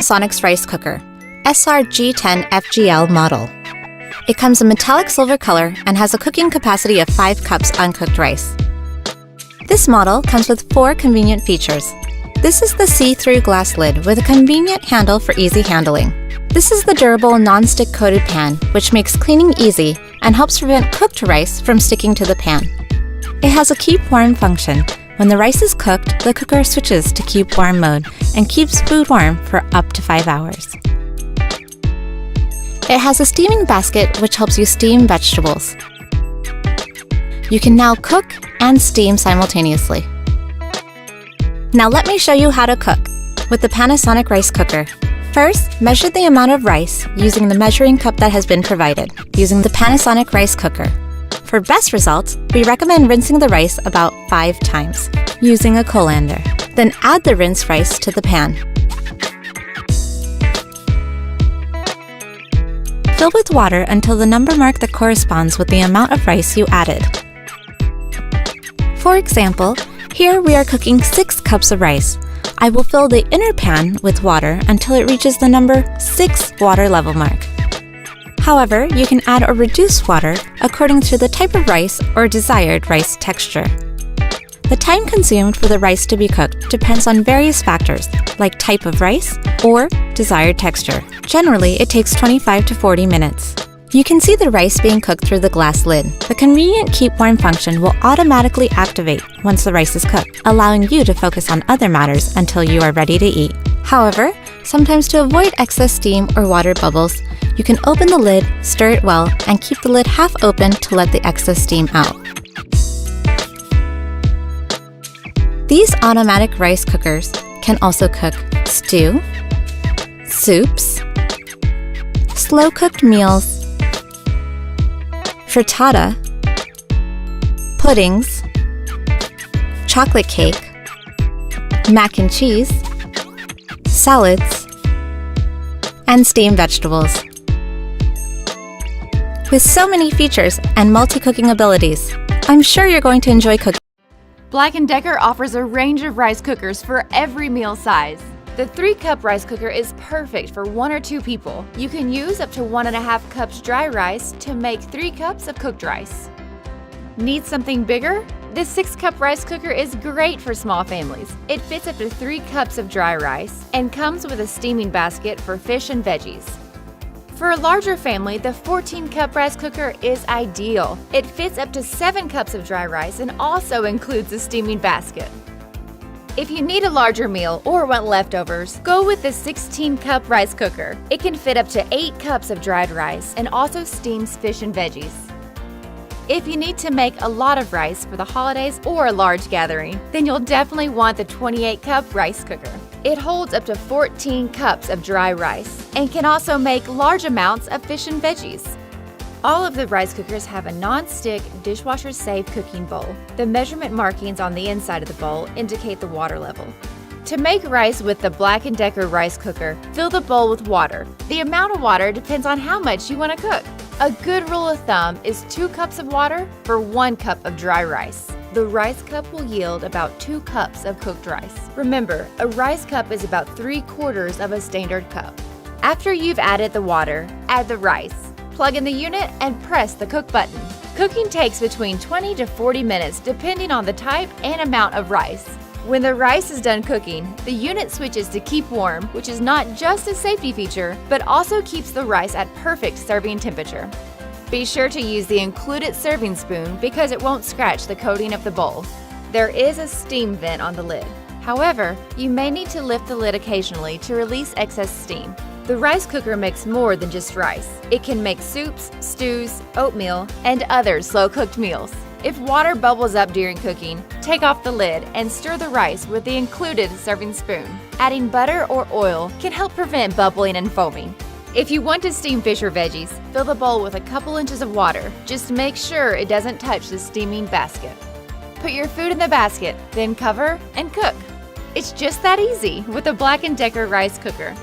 Panasonic's rice cooker, SRG10FGL model. It comes in metallic silver color and has a cooking capacity of 5 cups uncooked rice. This model comes with 4 convenient features. This is the see-through glass lid with a convenient handle for easy handling. This is the durable non-stick coated pan, which makes cleaning easy and helps prevent cooked rice from sticking to the pan. It has a keep warm function. When the rice is cooked, the cooker switches to keep warm mode and keeps food warm for up to 5 hours. It has a steaming basket which helps you steam vegetables. You can now cook and steam simultaneously. Now let me show you how to cook with the Panasonic rice cooker. First, measure the amount of rice using the measuring cup that has been provided, using the Panasonic rice cooker. For best results, we recommend rinsing the rice about 5 times, using a colander. Then add the rinsed rice to the pan. Fill with water until the number mark that corresponds with the amount of rice you added. For example, here we are cooking 6 cups of rice. I will fill the inner pan with water until it reaches the number 6 water level mark. However, you can add or reduce water according to the type of rice or desired rice texture. The time consumed for the rice to be cooked depends on various factors, like type of rice or desired texture. Generally, it takes 25 to 40 minutes. You can see the rice being cooked through the glass lid. The convenient keep warm function will automatically activate once the rice is cooked, allowing you to focus on other matters until you are ready to eat. However, sometimes to avoid excess steam or water bubbles, you can open the lid, stir it well, and keep the lid half open to let the excess steam out. These automatic rice cookers can also cook stew, soups, slow-cooked meals, frittata, puddings, chocolate cake, mac and cheese, salads, and steamed vegetables. With so many features and multi-cooking abilities, I'm sure you're going to enjoy cooking. Black & Decker offers a range of rice cookers for every meal size. The 3-cup rice cooker is perfect for 1 or 2 people. You can use up to 1.5 cups dry rice to make 3 cups of cooked rice. Need something bigger? This 6-cup rice cooker is great for small families. It fits up to 3 cups of dry rice and comes with a steaming basket for fish and veggies. For a larger family, the 14-cup rice cooker is ideal. It fits up to 7 cups of dry rice and also includes a steaming basket. If you need a larger meal or want leftovers, go with the 16-cup rice cooker. It can fit up to 8 cups of dried rice and also steams fish and veggies. If you need to make a lot of rice for the holidays or a large gathering, then you'll definitely want the 28-cup rice cooker. It holds up to 14 cups of dry rice and can also make large amounts of fish and veggies. All of the rice cookers have a non-stick, dishwasher-safe cooking bowl. The measurement markings on the inside of the bowl indicate the water level. To make rice with the Black & Decker rice cooker, fill the bowl with water. The amount of water depends on how much you want to cook. A good rule of thumb is 2 cups of water for 1 cup of dry rice. The rice cup will yield about 2 cups of cooked rice. Remember, a rice cup is about 3/4 of a standard cup. After you've added the water, add the rice. Plug in the unit and press the cook button. Cooking takes between 20 to 40 minutes depending on the type and amount of rice. When the rice is done cooking, the unit switches to keep warm, which is not just a safety feature, but also keeps the rice at perfect serving temperature. Be sure to use the included serving spoon because it won't scratch the coating of the bowl. There is a steam vent on the lid. However, you may need to lift the lid occasionally to release excess steam. The rice cooker makes more than just rice. It can make soups, stews, oatmeal, and other slow-cooked meals. If water bubbles up during cooking, take off the lid and stir the rice with the included serving spoon. Adding butter or oil can help prevent bubbling and foaming. If you want to steam fish or veggies, fill the bowl with a couple inches of water. Just make sure it doesn't touch the steaming basket. Put your food in the basket, then cover and cook. It's just that easy with the Black & Decker rice cooker.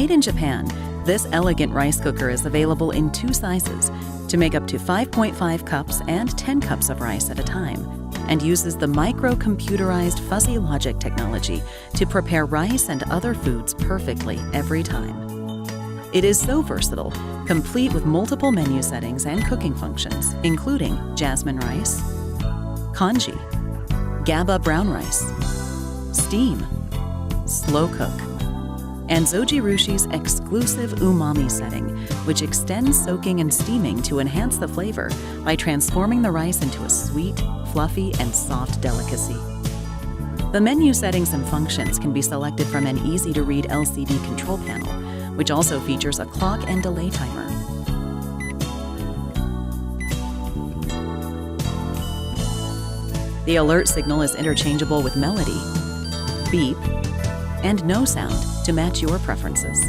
Made in Japan, this elegant rice cooker is available in 2 sizes to make up to 5.5 cups and 10 cups of rice at a time, and uses the micro-computerized fuzzy logic technology to prepare rice and other foods perfectly every time. It is so versatile, complete with multiple menu settings and cooking functions, including jasmine rice, congee, GABA brown rice, steam, slow cook, and Zojirushi's exclusive Umami setting, which extends soaking and steaming to enhance the flavor by transforming the rice into a sweet, fluffy, and soft delicacy. The menu settings and functions can be selected from an easy-to-read LCD control panel, which also features a clock and delay timer. The alert signal is interchangeable with melody, beep, and no sound to match your preferences.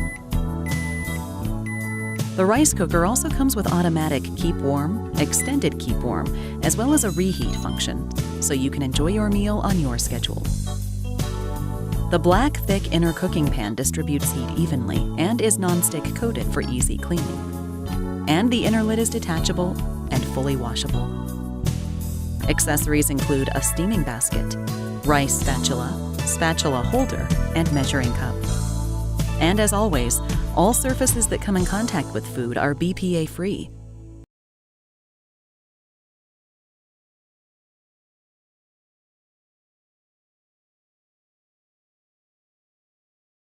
The rice cooker also comes with automatic keep warm, extended keep warm, as well as a reheat function, so you can enjoy your meal on your schedule. The black, thick inner cooking pan distributes heat evenly and is non-stick coated for easy cleaning. And the inner lid is detachable and fully washable. Accessories include a steaming basket, rice spatula, spatula holder, and measuring cup. And as always, all surfaces that come in contact with food are BPA-free,